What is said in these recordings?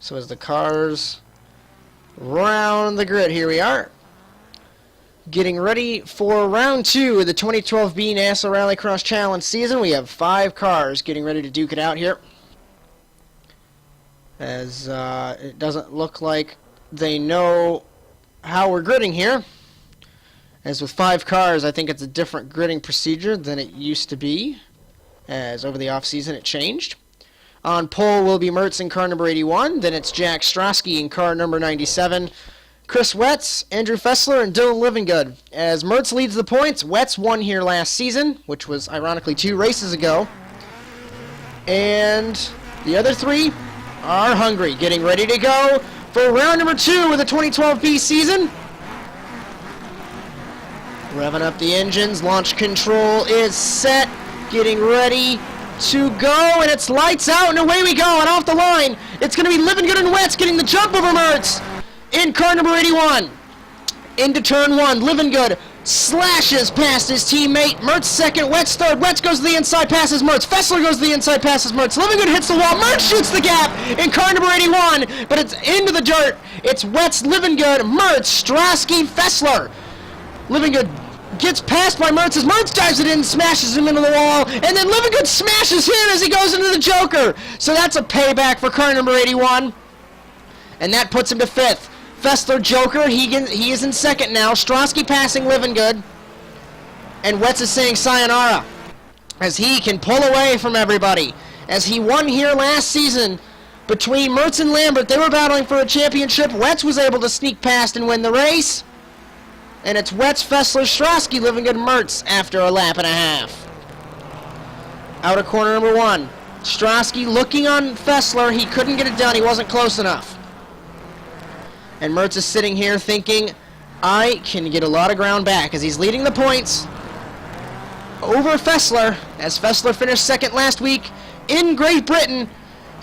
So as the cars round the grid, here we are. Getting ready for round 2 of the 2012B NASA RallyCross Challenge season. We have 5 cars getting ready to duke it out here. As it doesn't look like they know how we're gridding here. As with 5 cars, I think it's a different gridding procedure than it used to be. As over the off-season it changed. On pole will be Mertz in car number 81. Then it's Jack Strosky in car number 97. Chris Wetz, Andrew Fessler, and Dylan Livingood. As Mertz leads the points, Wetz won here last season, which was ironically 2 races ago. And the other 3 are hungry, getting ready to go for round number 2 of the 2012B season. Revving up the engines, launch control is set, getting ready to go, and it's lights out, and away we go, and off the line, it's going to be Livingood and Wetz getting the jump over Mertz. In car number 81, into turn 1, Livingood slashes past his teammate. Mertz second, Wetz third. Wetz goes to the inside, passes Mertz. Fessler goes to the inside, passes Mertz. Livingood hits the wall. Mertz shoots the gap in car number 81, but it's into the dirt. It's Wetz, Livingood, Mertz, Strosky, Fessler. Livingood gets passed by Mertz as Mertz dives it in, smashes him into the wall, and then Livingood smashes him as he goes into the Joker. So that's a payback for car number 81, and that puts him to 5th. Fessler, Joker, he is in 2nd now. Strosky passing Livingood. And Wetz is saying sayonara, as he can pull away from everybody. As he won here last season between Mertz and Lambert. They were battling for a championship. Wetz was able to sneak past and win the race. And it's Wetz, Fessler, Strosky, Livingood, Mertz after a lap and a half. Out of corner number 1. Strosky looking on Fessler. He couldn't get it done. He wasn't close enough. And Mertz is sitting here thinking, I can get a lot of ground back, as he's leading the points over Fessler, as Fessler finished 2nd last week in Great Britain.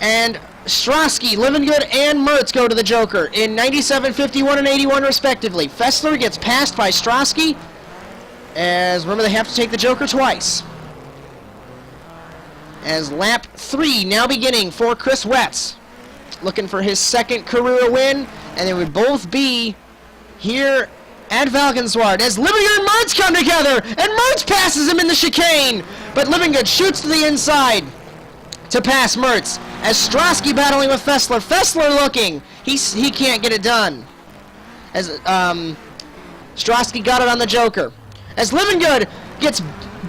And Strosky, Livingood, and Mertz go to the Joker in 97, 51, and 81 respectively. Fessler gets passed by Strosky, as remember they have to take the Joker twice. As lap 3 now beginning for Chris Wetz, looking for his 2nd career win. And they would both be here at Valkenswaard as Livingood and Mertz come together, and Mertz passes him in the chicane, but Livingood shoots to the inside to pass Mertz as Strosky battling with Fessler. Fessler looking, he can't get it done, as Strosky got it on the Joker, as Livingood gets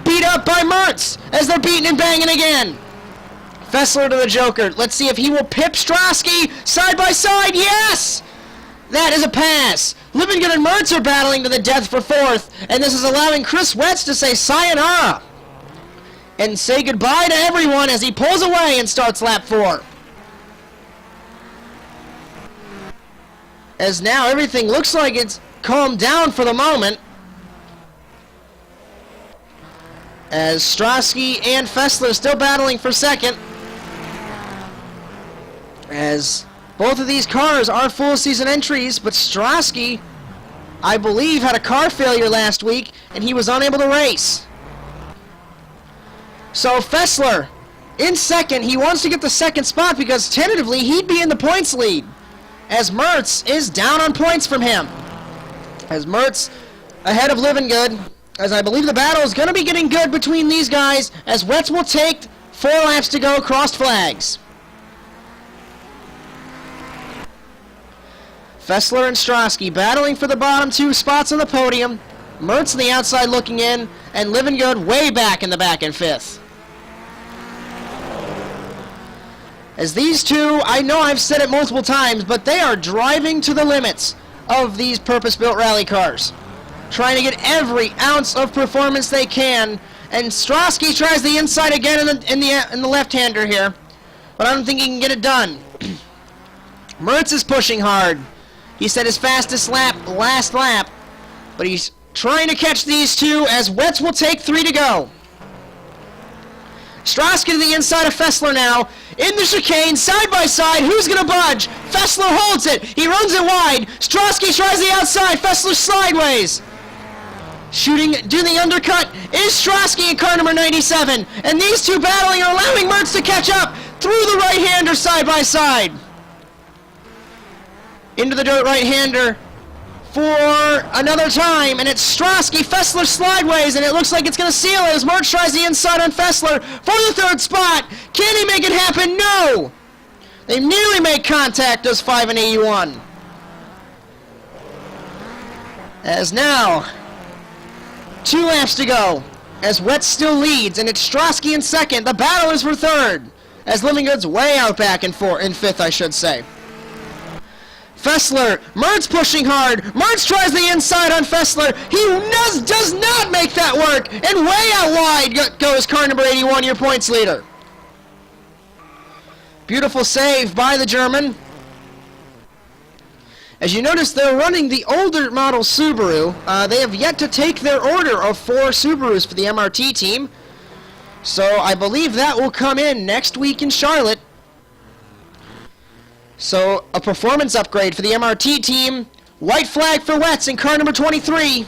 beat up by Mertz as they're beating and banging again. Fessler to the Joker. Let's see if he will pip Strosky side by side. Yes! That is a pass. Livingood and Mertz are battling to the death for 4th, and this is allowing Chris Wetz to say sayonara and say goodbye to everyone as he pulls away and starts lap 4. As now everything looks like it's calmed down for the moment, as Strosky and Fessler still battling for 2nd. As both of these cars are full season entries, but Strosky, I believe, had a car failure last week, and he was unable to race. So Fessler, in 2nd, he wants to get the 2nd spot because tentatively he'd be in the points lead, as Mertz is down on points from him. As Mertz ahead of Livingood, as I believe the battle is going to be getting good between these guys, as Wetz will take 4 laps to go, crossed flags. Fessler and Strosky battling for the bottom 2 spots on the podium. Mertz on the outside looking in, and Livingood way back in the back in 5th. As these two, I know I've said it multiple times, but they are driving to the limits of these purpose-built rally cars, trying to get every ounce of performance they can. And Strosky tries the inside again in the left-hander here, but I don't think he can get it done. Mertz is pushing hard. He set his fastest lap last lap, but he's trying to catch these two as Wetz will take 3 to go. Strosky to the inside of Fessler now, in the chicane, side by side. Who's going to budge? Fessler holds it. He runs it wide. Strosky tries the outside. Fessler sideways. Doing the undercut is Strosky in car number 97. And these two battling are allowing Mertz to catch up through the right-hander side by side. into the dirt right-hander for another time, and it's Strosky. Fessler slideways, and it looks like it's going to seal it as Mertz tries the inside on Fessler for the third spot. Can he make it happen? No! They nearly make contact, does 5 and 81. As now, 2 laps to go, as Wetz still leads, and it's Strosky in second. The battle is for third, as Livingood's way out back in fifth, I should say. Fessler, Mertz pushing hard. Mertz tries the inside on Fessler. He does not make that work, and way out wide goes car number 81, your points leader. Beautiful save by the German. As you notice, they're running the older model Subaru. They have yet to take their order of 4 Subarus for the MRT team. So I believe that will come in next week in Charlotte. So a performance upgrade for the MRT team. White flag for Wetz in car number 23.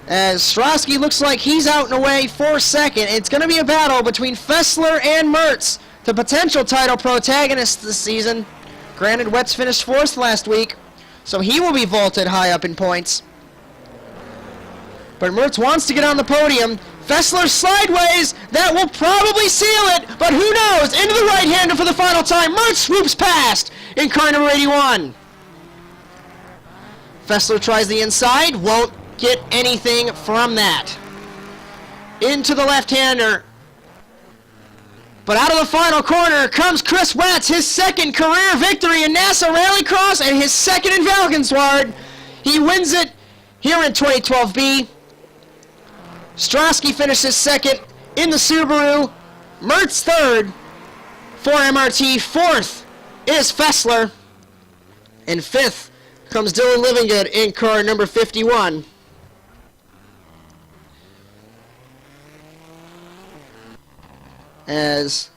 As Strosky looks like he's out and away for second. It's going to be a battle between Fessler and Mertz, the potential title protagonists this season. Granted, Wetz finished 4th last week, so he will be vaulted high up in points. But Mertz wants to get on the podium. Fessler sideways, that will probably seal it, but who knows? Into the right-hander for the final time. Mertz swoops past in car number 81. Fessler tries the inside, won't get anything from that. Into the left-hander. But out of the final corner comes Chris Wetz, his second career victory in NASA RallyCross and his second in Valkenswaard. He wins it here in 2012B. Strosky finishes second in the Subaru. Mertz third for MRT. Fourth is Fessler. And fifth comes Dylan Livingood in car number 51. As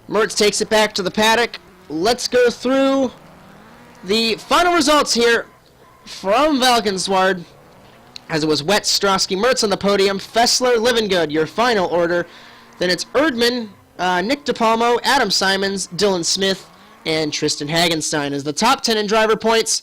Mertz takes it back to the paddock, let's go through the final results here from Valkenswaard. As it was Wetz, Strosky, Mertz on the podium, Fessler, Livingood, your final order. Then it's Erdman, Nick DePalmo, Adam Simons, Dylan Smith, and Tristan Hagenstein as the top 10 in driver points.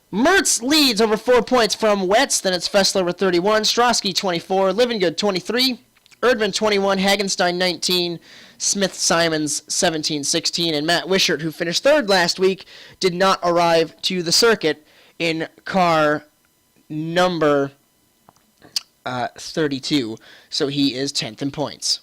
Mertz leads over 4 points from Wetz. Then it's Fessler with 31, Strosky 24, Livingood 23, Erdman 21, Hagenstein 19, Smith Simons 17, 16, and Matt Wishart, who finished third last week, did not arrive to the circuit in car number 32, so he is 10th in points.